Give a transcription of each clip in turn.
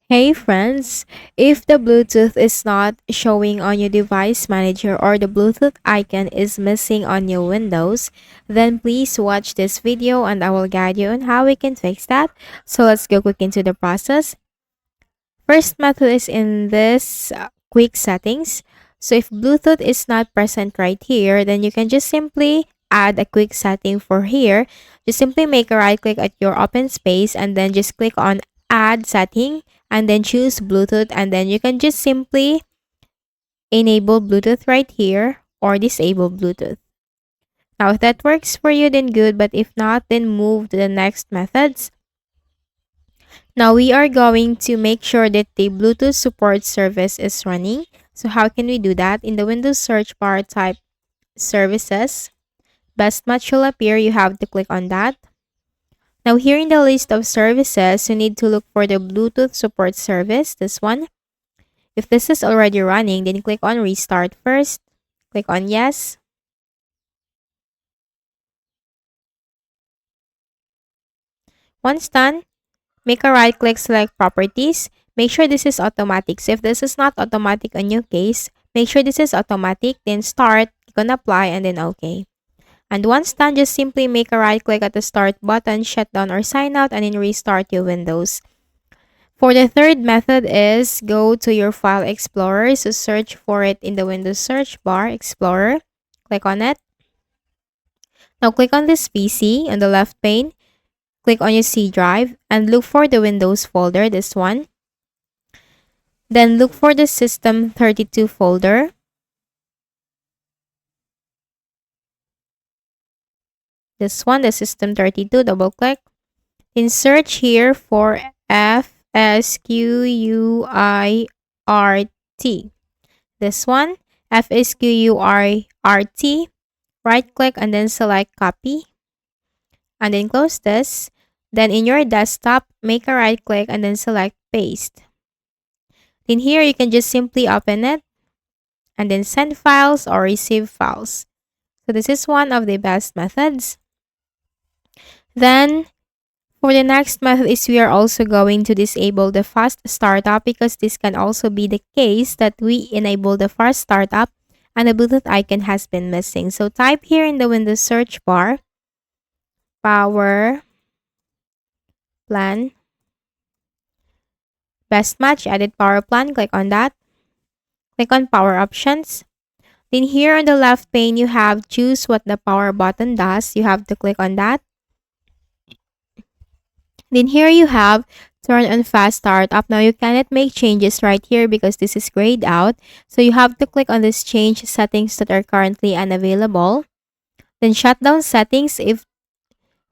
Hey friends, if the Bluetooth is not showing on your device manager or the Bluetooth icon is missing on your Windows, then please watch this video and I will guide you on how we can fix that. So let's go quick into the process. First method is in this quick settings. So if Bluetooth is not present right here, then you can just simply add a quick setting for here. Just simply make a right click at your open space and then just click on add setting and then choose Bluetooth, and then you can just simply enable Bluetooth right here or disable Bluetooth. Now if that works for you, then good, but if not, then move to the next methods. Now we are going to make sure that the Bluetooth support service is running. So how can we do that? In the Windows search bar, type services. Best match will appear. You have to click on that. Now here in the list of services, you need to look for the Bluetooth support service, this one. If this is already running, then click on restart first. Click on yes. Once done, make a right click, select properties. Make sure this is automatic. So if this is not automatic on your case, make sure this is automatic. Then start, click on apply and then OK. And once done, just simply make a right click at the start button, shut down or sign out, and then restart your Windows. For the third method is go to your file explorer. So search for it in the Windows search bar, Explorer. Click on it. Now click on this PC on the left pane. Click on your C drive and look for the Windows folder, this one. Then look for the System32 folder. This one, the System32, double click. Then search here for FSQUIRT. This one, FSQUIRT. Right click and then select copy. And then close this. Then in your desktop, make a right click and then select paste. In here, you can just simply open it and then send files or receive files. So this is one of the best methods. Then for the next method is we are also going to disable the fast startup, because this can also be the case that we enable the fast startup and the Bluetooth icon has been missing. So type here in the Windows search bar, power plan, best match, edit power plan, click on that. Click on power options. Then here on the left pane, you have choose what the power button does. You have to click on that. Then here you have turn on fast startup. Now you cannot make changes right here because this is grayed out. So you have to click on this change settings that are currently unavailable. Then shut down settings. If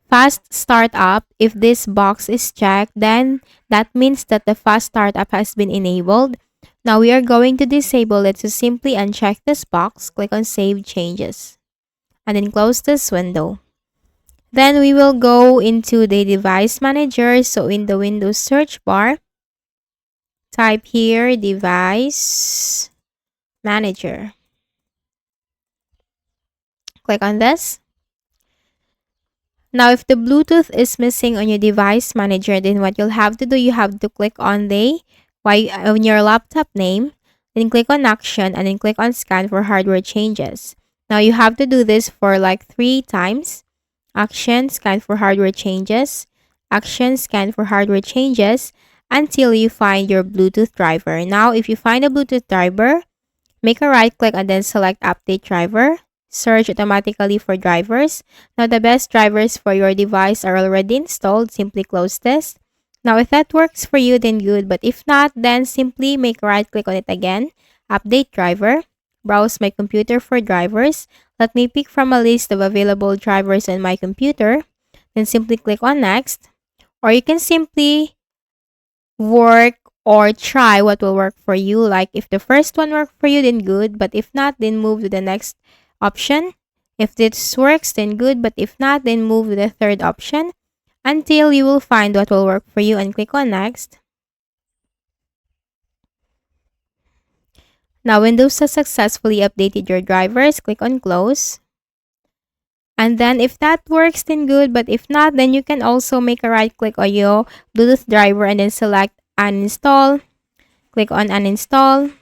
fast startup, if this box is checked, then that means that the fast startup has been enabled. Now we are going to disable it, so simply uncheck this box, click on save changes, and then close this window. Then we will go into the device manager. So in the Windows search bar, type here device manager. Click on this. Now, if the Bluetooth is missing on your device manager, then what you'll have to do, you have to click on on your laptop name, then click on action, and then click on scan for hardware changes. Now, you have to do this for like 3 times. Action, scan for hardware changes. Action, scan for hardware changes until you find your Bluetooth driver. Now, if you find a Bluetooth driver, make a right click and then select update driver. Search automatically for drivers. Now, the best drivers for your device are already installed. Simply close this. Now, if that works for you, then good. But if not, then simply make a right click on it again. Update driver. Browse my computer for drivers. Let me pick from a list of available drivers on my computer. Then simply click on next. Or you can simply work or try what will work for you. Like if the first one worked for you, then good. But if not, then move to the next option. If this works, then good, but if not, then move to the third option until you will find what will work for you and click on next. Now, Windows has successfully updated your drivers. Click on close. And then if that works, then good, but if not, then you can also make a right click on your Bluetooth driver and then select uninstall, click on uninstall,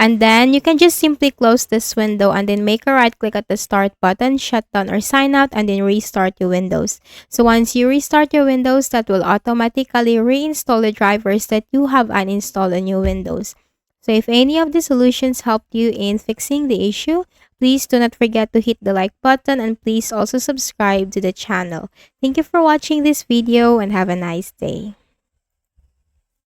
and then you can just simply close this window and then make a right click at the start button, shut down or sign out, and then restart your Windows. So once you restart your Windows, that will automatically reinstall the drivers that you have uninstalled on your Windows. So if any of the solutions helped you in fixing the issue, please do not forget to hit the like button and please also subscribe to the channel. Thank you for watching this video and have a nice day.